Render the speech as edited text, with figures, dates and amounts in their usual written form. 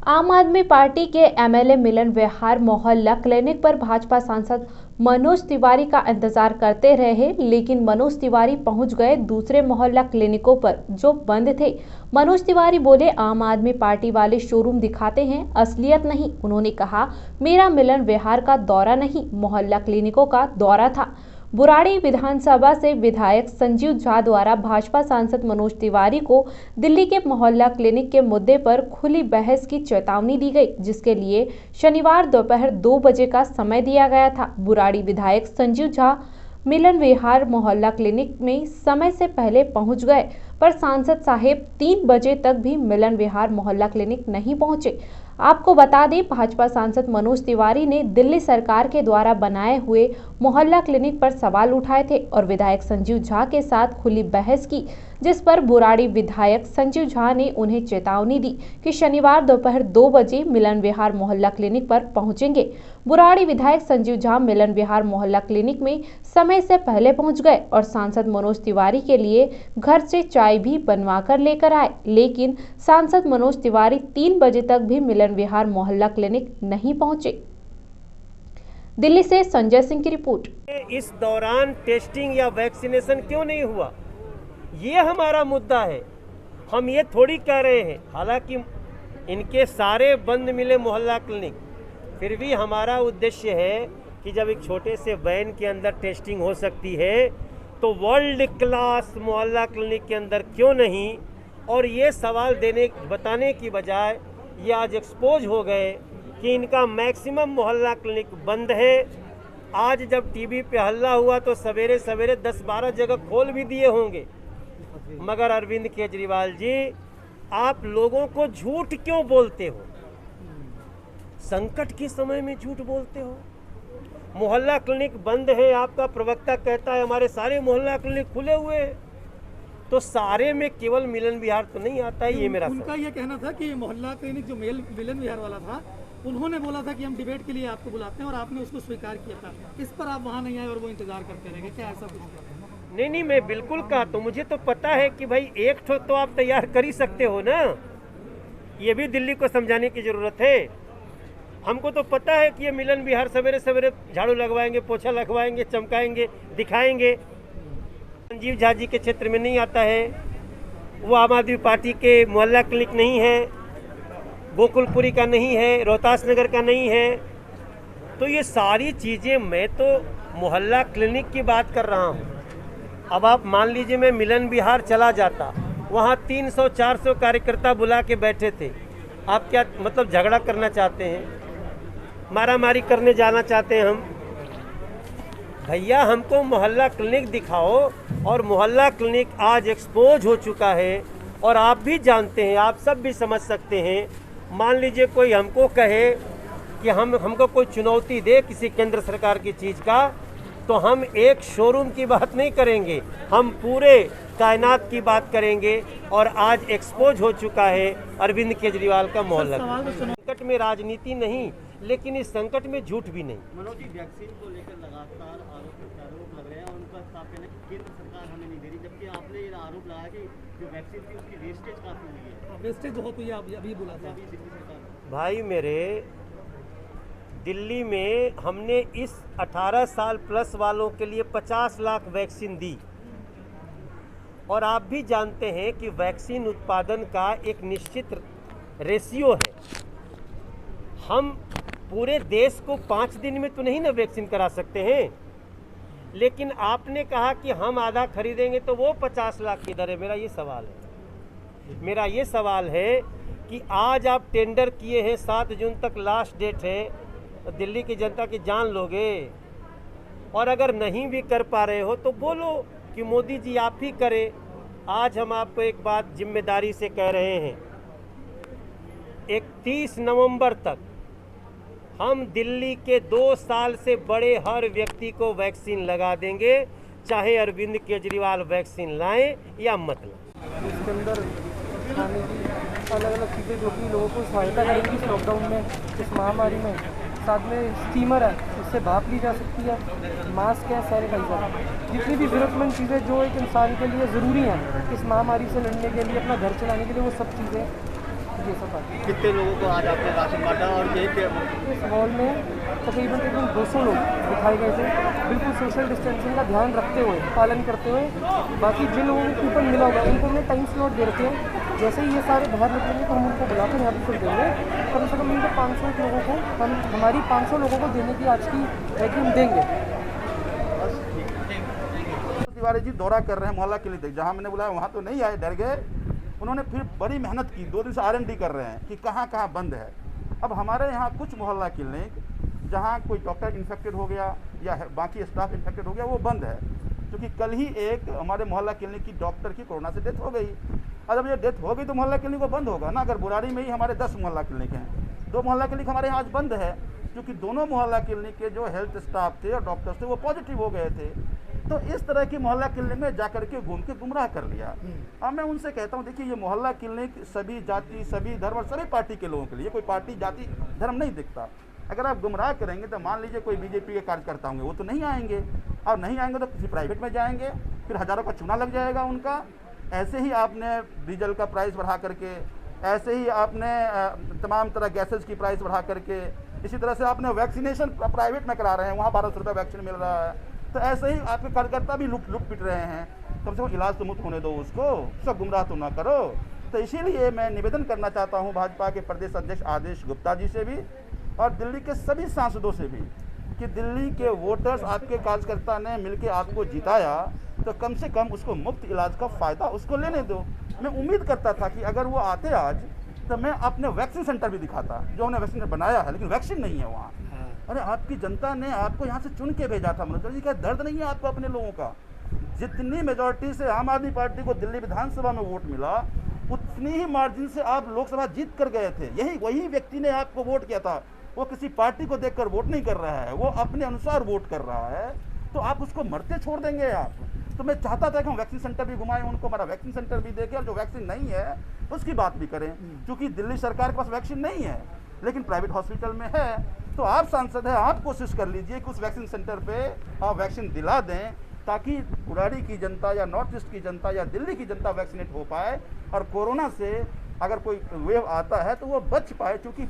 आम आदमी पार्टी के एमएलए मिलन विहार मोहल्ला क्लिनिक पर भाजपा सांसद मनोज तिवारी का इंतजार करते रहे, लेकिन मनोज तिवारी पहुंच गए दूसरे मोहल्ला क्लिनिकों पर जो बंद थे। मनोज तिवारी बोले, आम आदमी पार्टी वाले शोरूम दिखाते हैं, असलियत नहीं। उन्होंने कहा, मेरा मिलन विहार का दौरा नहीं, मोहल्ला क्लिनिकों का दौरा था। बुराड़ी विधानसभा से विधायक संजीव झा द्वारा भाजपा सांसद मनोज तिवारी को दिल्ली के मोहल्ला क्लिनिक के मुद्दे पर खुली बहस की चेतावनी दी गई, जिसके लिए शनिवार दोपहर 2 बजे का समय दिया गया था। बुराड़ी विधायक संजीव झा मिलन विहार मोहल्ला क्लिनिक में समय से पहले पहुंच गए, पर सांसद साहेब 3 बजे तक भी मिलन विहार मोहल्ला क्लिनिक नहीं पहुंचे। आपको बता दें, भाजपा सांसद मनोज तिवारी ने दिल्ली सरकार के द्वारा बनाए हुए मोहल्ला क्लिनिक पर सवाल उठाए थे और विधायक संजीव झा के साथ खुली बहस की, जिस पर बुराड़ी विधायक संजीव झा ने उन्हें चेतावनी दी कि शनिवार दोपहर 2 बजे मिलन विहार मोहल्ला क्लिनिक पर पहुंचेंगे। बुराड़ी विधायक संजीव झा मिलन विहार मोहल्ला क्लिनिक में समय से पहले पहुंच गए और सांसद मनोज तिवारी के लिए घर से चाय भी बनवा कर लेकर आए, लेकिन सांसद मनोज तिवारी 3 बजे तक भी मिलन विहार मोहल्ला क्लिनिक नहीं पहुंचे। दिल्ली से संजय सिंह की रिपोर्ट। इस दौरान टेस्टिंग या वैक्सीनेशन क्यों नहीं हुआ, ये हमारा मुद्दा है। हम ये थोड़ी कह रहे हैं, हालांकि इनके सारे बंद मिले मोहल्ला क्लिनिक, फिर भी हमारा उद्देश्य है कि जब एक छोटे से वैन के अंदर टेस्टिंग हो सकती है तो वर्ल्ड क्लास मोहल्ला क्लिनिक के अंदर क्यों नहीं। और ये सवाल बताने की बजाय ये आज एक्सपोज हो गए कि इनका मैक्सिमम मोहल्ला क्लिनिक बंद है। आज जब टीवी पे हल्ला हुआ तो सवेरे सवेरे 10-12 जगह खोल भी दिए होंगे, मगर अरविंद केजरीवाल जी, आप लोगों को झूठ क्यों बोलते हो? संकट के समय में झूठ बोलते हो। मोहल्ला क्लिनिक बंद है, आपका प्रवक्ता कहता है हमारे सारे मोहल्ला क्लिनिक खुले हुए हैं, तो सारे में केवल मिलन विहार तो नहीं आता है। ये मेरा उनका ये कहना था कि मोहल्ला क्लिनिक जो मिलन विहार वाला था, उन्होंने बोला था कि हम डिबेट के लिए आपको बुलाते हैं और आपने उसको स्वीकार किया था। इस पर आप वहाँ नहीं आए और वो इंतजार करते रहेंगे, क्या ऐसा कुछ? नहीं, मैं बिल्कुल कहा, तो मुझे तो पता है कि भाई एक ठो तो आप तैयार कर ही सकते हो ना। ये भी दिल्ली को समझाने की जरूरत है। हमको तो पता है कि ये मिलन विहार सवेरे सवेरे झाड़ू लगवाएंगे, पोछा लगवाएंगे, चमकाएंगे, दिखाएंगे। संजीव झा जी के क्षेत्र में नहीं आता है, वो आम आदमी पार्टी के मोहल्ला क्लिनिक नहीं है, गोकुलपुरी का नहीं है, रोहतास नगर का नहीं है। तो ये सारी चीज़ें, मैं तो मोहल्ला क्लिनिक की बात कर रहा हूँ। अब आप मान लीजिए मैं मिलन विहार चला जाता, वहाँ 300-400 कार्यकर्ता बुला के बैठे थे। आप क्या मतलब झगड़ा करना चाहते हैं, मारामारी करने जाना चाहते हैं हम? भैया, हमको मोहल्ला क्लिनिक दिखाओ। और मोहल्ला क्लिनिक आज एक्सपोज हो चुका है और आप भी जानते हैं, आप सब भी समझ सकते हैं। मान लीजिए कोई हमको कहे कि हमको कोई चुनौती दे किसी केंद्र सरकार की चीज़ का, तो हम एक शोरूम की बात नहीं करेंगे, हम पूरे कायनात की बात करेंगे। और आज एक्सपोज हो चुका है अरविंद केजरीवाल का मोहल्ला। संकट में राजनीति नहीं, लेकिन इस संकट में झूठ भी नहीं। मनोज जी, वैक्सीन को लेकर लगातार आरोप लग रहे हैं और उनका साफ कहना है कि केंद्र सरकार हमें नहीं दे रही, जबकि आपने ये आरोप लगाया कि जो वैक्सीन थी उसकी वेस्टेज काफ़ी हुई है। वेस्टेज बहुत हुई है, अभी बोला था दिल्ली सरकार। भाई मेरे, दिल्ली में हमने इस 18 साल प्लस वालों के लिए 50 लाख वैक्सीन दी। और आप भी जानते हैं कि वैक्सीन उत्पादन का एक निश्चित रेशियो है। हम पूरे देश को 5 दिन में तो नहीं ना वैक्सीन करा सकते हैं। लेकिन आपने कहा कि हम आधा खरीदेंगे तो वो 50 लाख किधर है? मेरा ये सवाल है कि आज आप टेंडर किए हैं, 7 जून तक लास्ट डेट है, तो दिल्ली की जनता की जान लोगे। और अगर नहीं भी कर पा रहे हो तो बोलो कि मोदी जी आप ही करें। आज हम आपको एक बात जिम्मेदारी से कह रहे हैं, 31 नवंबर तक हम दिल्ली के 2 साल से बड़े हर व्यक्ति को वैक्सीन लगा देंगे, चाहे अरविंद केजरीवाल वैक्सीन लाएं या मत लाएं। इसके अंदर खाने की अलग अलग चीज़ें जो कि लोगों को सहायता करेंगी इस लॉकडाउन में, इस महामारी में। साथ में स्टीमर है, उससे भाप ली जा सकती है, मास्क है, सैनिटाइजर, जितनी भी ज़रूरतमंद चीज़ें जो एक इंसान के लिए ज़रूरी हैं इस महामारी से लड़ने के लिए, अपना घर चलाने के लिए, वो सब चीज़ें दे सका। कितने लोगों को आज आपने राशन बांटा और यही पे इस हॉल में तकरीबन 200 लोग दिखाए गए थे, बिल्कुल सोशल डिस्टेंसिंग का ध्यान रखते हुए, पालन करते हुए। बाकी जिन लोगों को कूपन मिला होगा उनको हमने टाइम स्लॉट दे रखे हैं। जैसे ही ये सारे बाहर निकलेंगे तो हम उनको बुलाकर यहाँ पर फिर देंगे। कम से कम इनको 500 लोगों को हम हमारी 500 लोगों को देने की आज की है कि हम देंगे। तिवारी जी दौरा कर रहे हैं मोहल्ला क्लिनिक, जहां मैंने बुलाया वहां तो नहीं आए, डर गए। उन्होंने फिर बड़ी मेहनत की, 2 दिन से R&D कर रहे हैं कि कहां कहां बंद है। अब हमारे यहाँ कुछ मोहल्ला क्लिनिक जहां कोई डॉक्टर इन्फेक्टेड हो गया या बाकी स्टाफ इन्फेक्टेड हो गया वो बंद है, क्योंकि कल ही एक हमारे मोहल्ला क्लिनिक की डॉक्टर की कोरोना से डेथ हो गई। और जब ये डेथ हो गई तो मोहल्ला क्लिनिक वो बंद होगा ना। अगर बुराड़ी में ही हमारे 10 मोहल्ला क्लिनिक हैं, 2 मोहल्ला क्लिनिक हमारे यहाँ आज बंद है, क्योंकि दोनों मोहल्ला क्लिनिक के जो हेल्थ स्टाफ थे और डॉक्टर्स थे वो पॉजिटिव हो गए थे। तो इस तरह की मोहल्ला क्लिनिक में जाकर के घूम के गुमराह कर लिया। अब मैं उनसे कहता हूँ, देखिए ये मोहल्ला क्लिनिक सभी जाति, सभी धर्म और सभी पार्टी के लोगों के लिए, कोई पार्टी जाति धर्म नहीं दिखता। अगर आप गुमराह करेंगे तो मान लीजिए कोई बीजेपी के कार्यकर्ता होंगे, वो तो नहीं आएंगे, और नहीं आएंगे तो किसी प्राइवेट में जाएंगे, फिर हज़ारों का चूना लग जाएगा उनका। ऐसे ही आपने डीजल का प्राइस बढ़ा करके, ऐसे ही आपने तमाम तरह गैसेज की प्राइस बढ़ा करके, इसी तरह से आपने वैक्सीनेशन प्राइवेट में करा रहे हैं, वहाँ 1200 रुपये वैक्सीन मिल रहा है। तो ऐसे ही आपके कार्यकर्ता भी लुट पिट रहे हैं। कम से कम इलाज तो मुक्त होने दो उसको, सब गुमराह तो ना करो। तो इसीलिए मैं निवेदन करना चाहता हूँ भाजपा के प्रदेश अध्यक्ष आदेश गुप्ता जी से भी और दिल्ली के सभी सांसदों से भी कि दिल्ली के वोटर्स, आपके कार्यकर्ता ने मिलकर आपको जिताया, तो कम से कम उसको मुफ्त इलाज का फ़ायदा उसको लेने दो। मैं उम्मीद करता था कि अगर वो आते आज तो मैं अपने वैक्सीन सेंटर भी दिखाता, जो हमने वैक्सीन बनाया है, लेकिन वैक्सीन नहीं है वहाँ। अरे आपकी जनता ने आपको यहाँ से चुन के भेजा था मनोज जी, क्या दर्द नहीं है आपको अपने लोगों का? जितनी मेजॉरिटी से आम आदमी पार्टी को दिल्ली विधानसभा में वोट मिला, उतनी ही मार्जिन से आप लोकसभा जीत कर गए थे। वही व्यक्ति ने आपको वोट किया था। वो किसी पार्टी को देखकर वोट नहीं कर रहा है, वो अपने अनुसार वोट कर रहा है। तो आप उसको मरते छोड़ देंगे आप? तो मैं चाहता था कि हम वैक्सीन सेंटर भी घुमाएं, उनको हमारा वैक्सीन सेंटर भी देखें, और जो वैक्सीन नहीं है उसकी बात भी करें। क्योंकि दिल्ली सरकार के पास वैक्सीन नहीं है, लेकिन प्राइवेट हॉस्पिटल में है। तो आप सांसद हैं, आप कोशिश कर लीजिए कि उस वैक्सीन सेंटर पे आप वैक्सीन दिला दें, ताकि बुराड़ी की जनता या नॉर्थ ईस्ट की जनता या दिल्ली की जनता वैक्सीनेट हो पाए और कोरोना से अगर कोई वेव आता है तो वो बच पाए। क्योंकि